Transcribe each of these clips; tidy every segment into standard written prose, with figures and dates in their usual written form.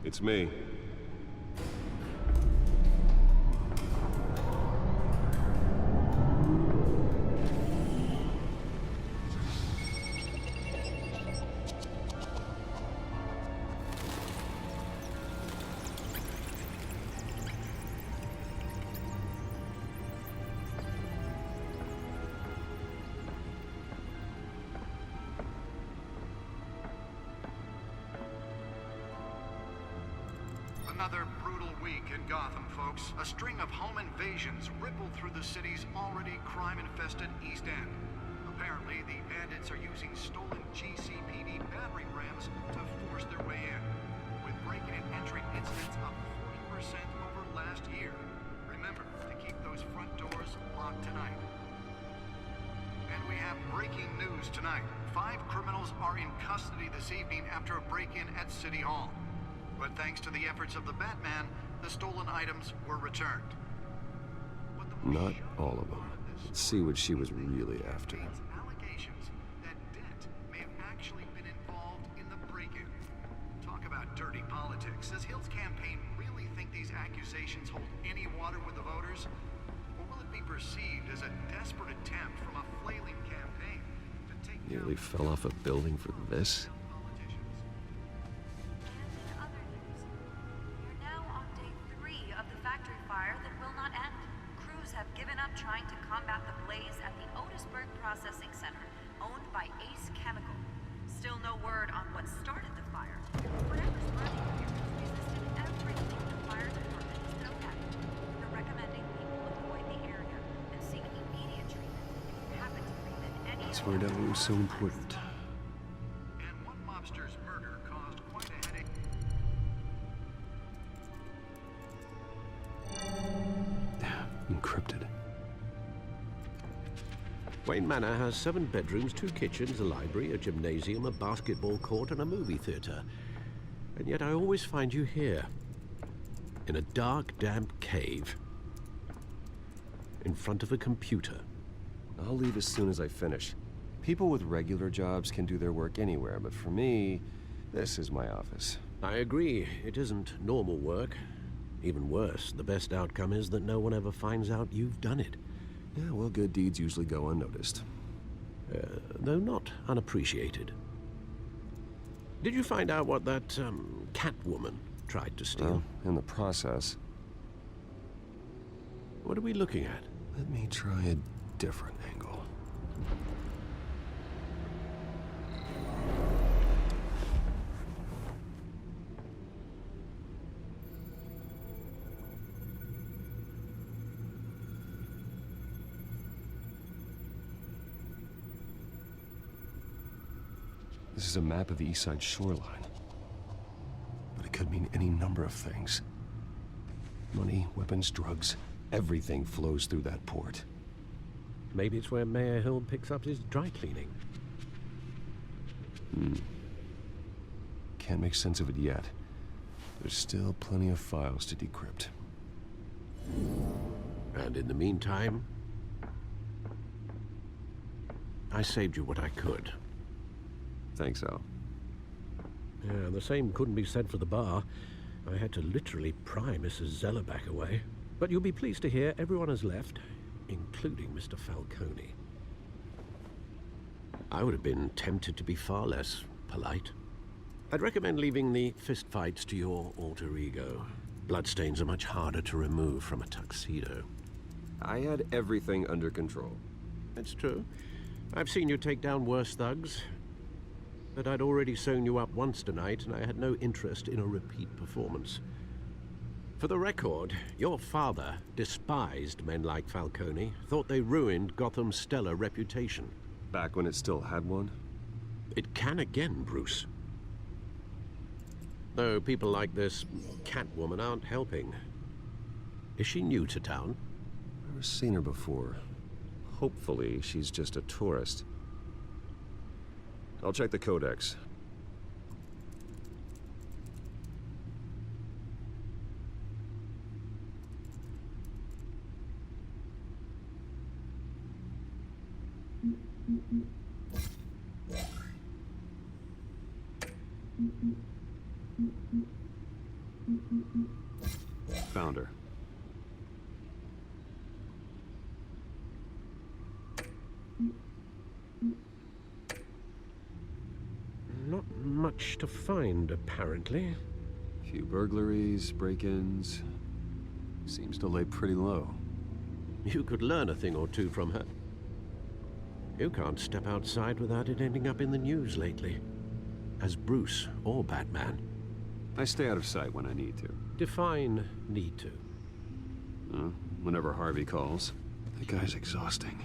It's me. Another brutal week in Gotham, folks. A string of home invasions rippled through the city's already crime-infested East End. Apparently, the bandits are using stolen GCPD battering rams to force their way in, with break-in and entry incidents up 40% over last year. Remember to keep those front doors locked tonight. And we have breaking news tonight. 5 criminals are in custody this evening after a break-in at City Hall. But thanks to the efforts of the Batman, the stolen items were returned. Not all of them. Let's see what she was really after. Allegations that Dent may have actually been involved in the break-in. Talk about dirty politics. Does Hill's campaign really think these accusations hold any water with the voters? Or will it be perceived as a desperate attempt from a flailing campaign to take Nearly fell off a building for this? Trying to combat the blaze at the Otisburg Processing Center, owned by Ace Chemical. Still no word on what started the fire. Whatever's burning here has resisted everything the fire department has thrown at it. They're recommending people avoid the area and seek immediate treatment if you happen to breathe in any. Let's find out what was so important. And one mobster's murder caused quite a headache. Encrypted. Wayne Manor has 7 bedrooms, 2 kitchens, a library, a gymnasium, a basketball court, and a movie theater. And yet I always find you here, in a dark, damp cave, in front of a computer. I'll leave as soon as I finish. People with regular jobs can do their work anywhere, but for me, this is my office. I agree, it isn't normal work. Even worse, the best outcome is that no one ever finds out you've done it. Yeah, well, good deeds usually go unnoticed. Though not unappreciated. Did you find out what that, Catwoman tried to steal? Well, in the process. What are we looking at? Let me try a different angle. This is a map of the East Side shoreline. But it could mean any number of things. Money, weapons, drugs, everything flows through that port. Maybe it's where Mayor Hill picks up his dry cleaning. Can't make sense of it yet. There's still plenty of files to decrypt. And in the meantime, I saved you what I could. Thanks, Al. Yeah, the same couldn't be said for the bar. I had to literally pry Mrs. Zellerback away. But you'll be pleased to hear everyone has left, including Mr. Falcone. I would have been tempted to be far less polite. I'd recommend leaving the fistfights to your alter ego. Bloodstains are much harder to remove from a tuxedo. I had everything under control. That's true. I've seen you take down worse thugs. But I'd already sewn you up once tonight, and I had no interest in a repeat performance. For the record, your father despised men like Falcone, thought they ruined Gotham's stellar reputation. Back when it still had one? It can again, Bruce. Though people like this Catwoman aren't helping. Is she new to town? Never seen her before. Hopefully, she's just a tourist. I'll check the codex. Found her. Not much to find, apparently. Few burglaries, break-ins. Seems to lay pretty low. You could learn a thing or two from her. You can't step outside without it ending up in the news lately. As Bruce or Batman. I stay out of sight when I need to. Define need to. Whenever Harvey calls. The guy's exhausting.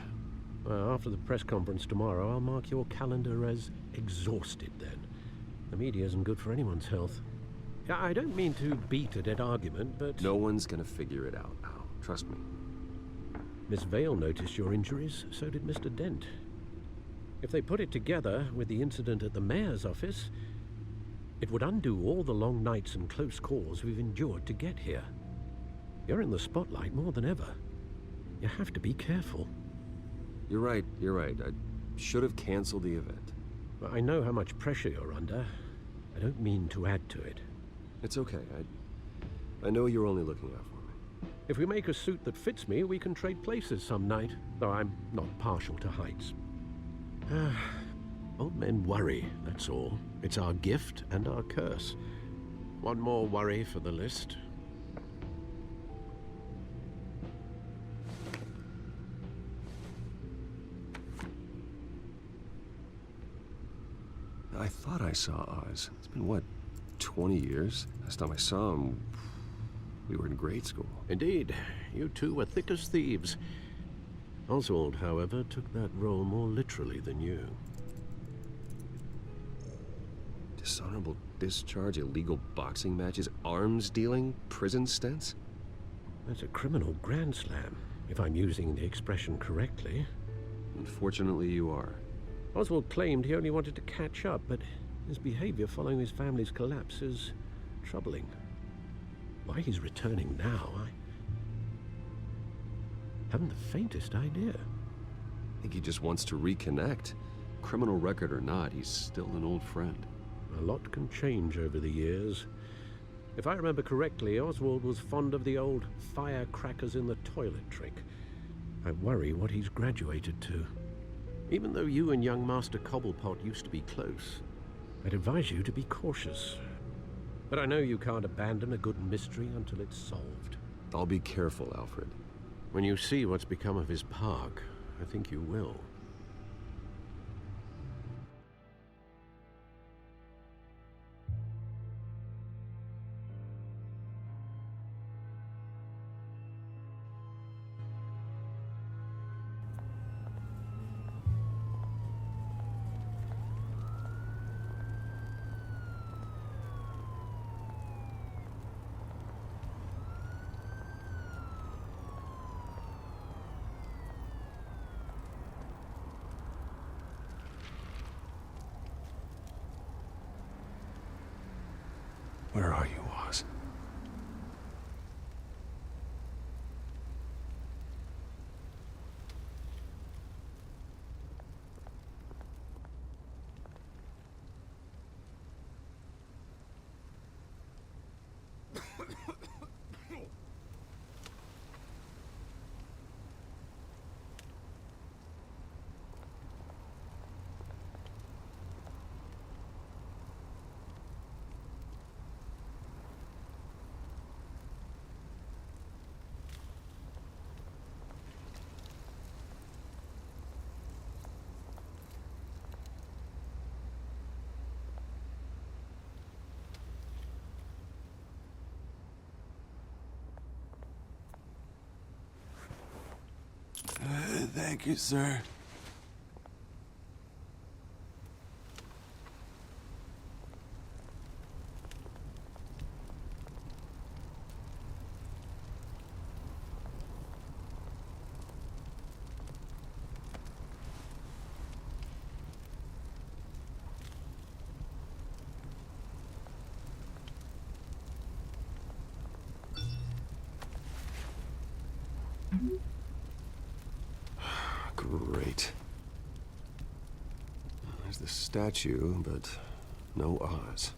Well, after the press conference tomorrow, I'll mark your calendar as exhausted then. The media isn't good for anyone's health. Yeah, I don't mean to beat a dead argument, but... No one's gonna figure it out now. Trust me. Miss Vale noticed your injuries, so did Mr. Dent. If they put it together with the incident at the mayor's office, it would undo all the long nights and close calls we've endured to get here. You're in the spotlight more than ever. You have to be careful. You're right. I should have canceled the event. But I know how much pressure you're under. I don't mean to add to it. It's okay. I know you're only looking out for me. If we make a suit that fits me, we can trade places some night, though I'm not partial to heights. Old men worry, that's all. It's our gift and our curse. One more worry for the list. I thought I saw Oz. It's been, what, 20 years? Last time I saw him, we were in grade school. Indeed, you two were thick as thieves. Oswald, however, took that role more literally than you. Dishonorable discharge, illegal boxing matches, arms dealing, prison stints? That's a criminal grand slam, if I'm using the expression correctly. Unfortunately, you are. Oswald claimed he only wanted to catch up, but his behavior following his family's collapse is troubling. Why he's returning now, I haven't the faintest idea. I think he just wants to reconnect. Criminal record or not, he's still an old friend. A lot can change over the years. If I remember correctly, Oswald was fond of the old firecrackers in the toilet trick. I worry what he's graduated to. Even though you and young Master Cobblepot used to be close, I'd advise you to be cautious. But I know you can't abandon a good mystery until it's solved. I'll be careful, Alfred. When you see what's become of his park, I think you will. Where are you, Oz? Thank you, sir. Great. There's the statue, but no Oz.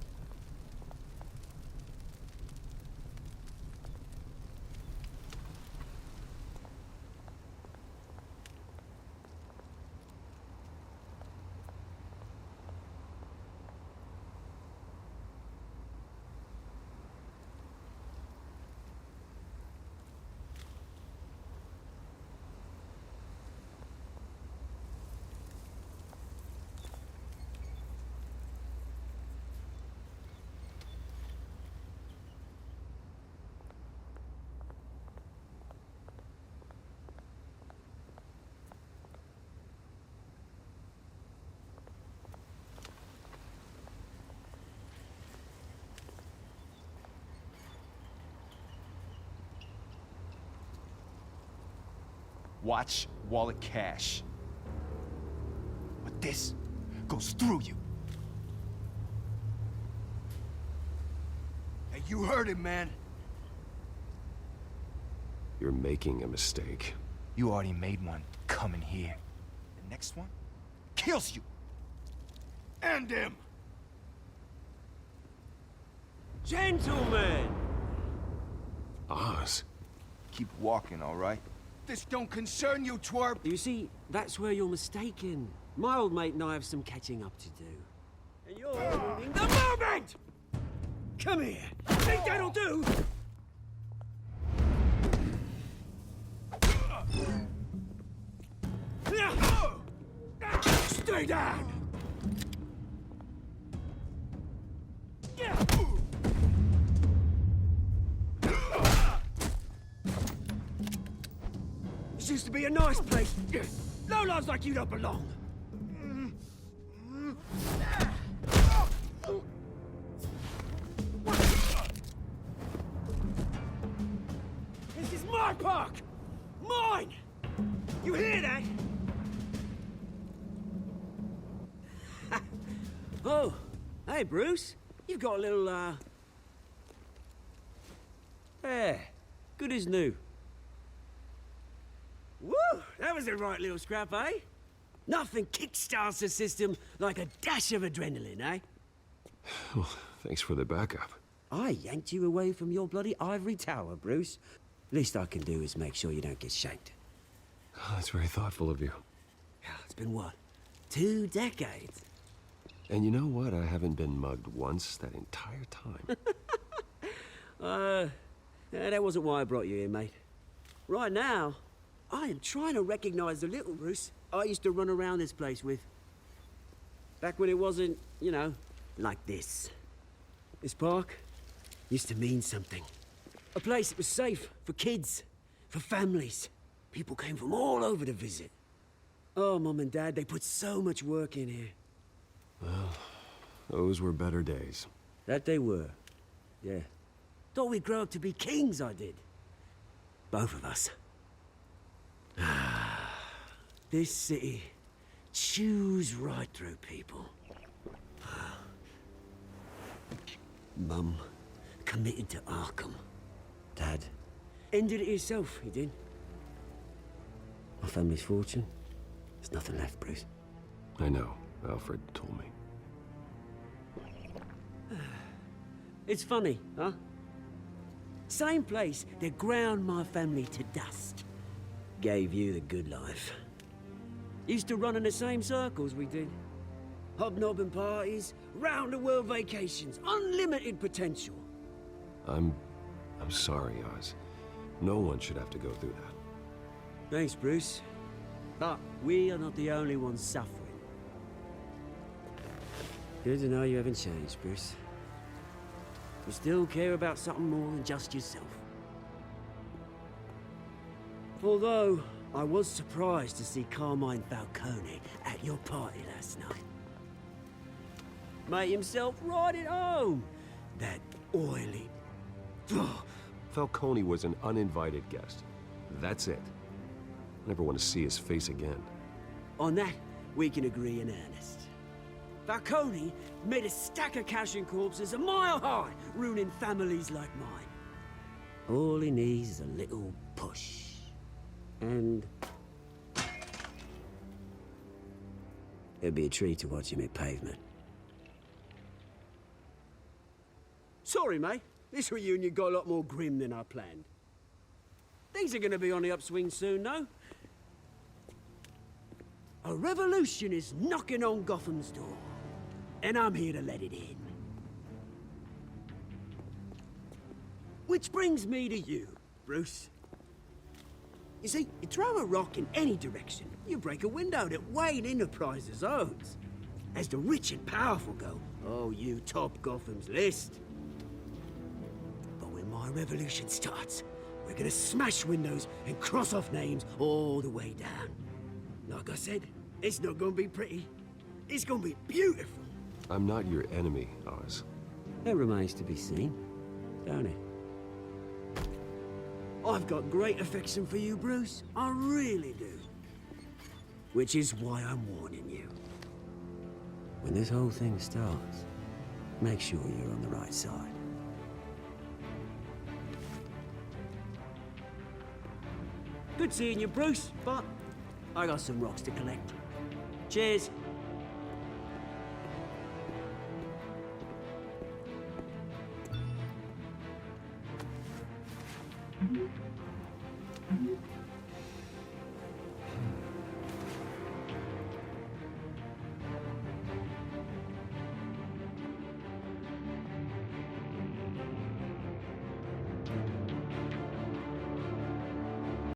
watch, wallet, cash. But this goes through you. Hey, you heard it, man. You're making a mistake. You already made one coming here. The next one kills you. And him. Gentlemen! Oz? Keep walking, all right? This don't concern you, twerp. You see, that's where you're mistaken. My old mate and I have some catching up to do. And you're ruining the moment! Come here! Think that'll do? Stay down! This used to be a nice place. No lives like you don't belong. This is my park! Mine! You hear that? Oh, hey, Bruce. You've got a little, Yeah, good as new. Woo! That was a right little scrap, eh? Nothing kickstarts the system like a dash of adrenaline, eh? Well, thanks for the backup. I yanked you away from your bloody ivory tower, Bruce. Least I can do is make sure you don't get shanked. Oh, that's very thoughtful of you. It's been what? 2 decades? And you know what? I haven't been mugged once that entire time. That wasn't why I brought you here, mate. Right now, I am trying to recognize the little Bruce I used to run around this place with. Back when it wasn't, you know, like this. This park used to mean something. A place that was safe for kids, for families. People came from all over to visit. Oh, Mum and Dad, they put so much work in here. Well, those were better days. That they were. Yeah. Thought we'd grow up to be kings, I did. Both of us. This city chews right through people. Mum committed to Arkham. Dad ended it himself, he did. My family's fortune, there's nothing left, Bruce. I know. Alfred told me. It's funny, huh? Same place that ground my family to dust. Gave you the good life. Used to run in the same circles we did. Hobnobbing parties, round-the-world vacations, unlimited potential. I'm sorry, Oz. No one should have to go through that. Thanks, Bruce. But we are not the only ones suffering. Good to know you haven't changed, Bruce. You still care about something more than just yourself. Although, I was surprised to see Carmine Falcone at your party last night. Made himself right at home. That oily... Falcone was an uninvited guest. That's it. I never want to see his face again. On that, we can agree in earnest. Falcone made a stack of cash and corpses a mile high, ruining families like mine. All he needs is a little push. And... it'd be a treat to watch him hit pavement. Sorry, mate. This reunion got a lot more grim than I planned. Things are gonna be on the upswing soon, though. A revolution is knocking on Gotham's door. And I'm here to let it in. Which brings me to you, Bruce. You see, you throw a rock in any direction, you break a window that Wayne Enterprises owns. As the rich and powerful go, oh, you top Gotham's list. But when my revolution starts, we're gonna smash windows and cross off names all the way down. Like I said, it's not gonna be pretty. It's gonna be beautiful. I'm not your enemy, Oz. That remains to be seen, don't it? I've got great affection for you, Bruce. I really do. Which is why I'm warning you. When this whole thing starts, make sure you're on the right side. Good seeing you, Bruce, but I got some rocks to collect. Cheers.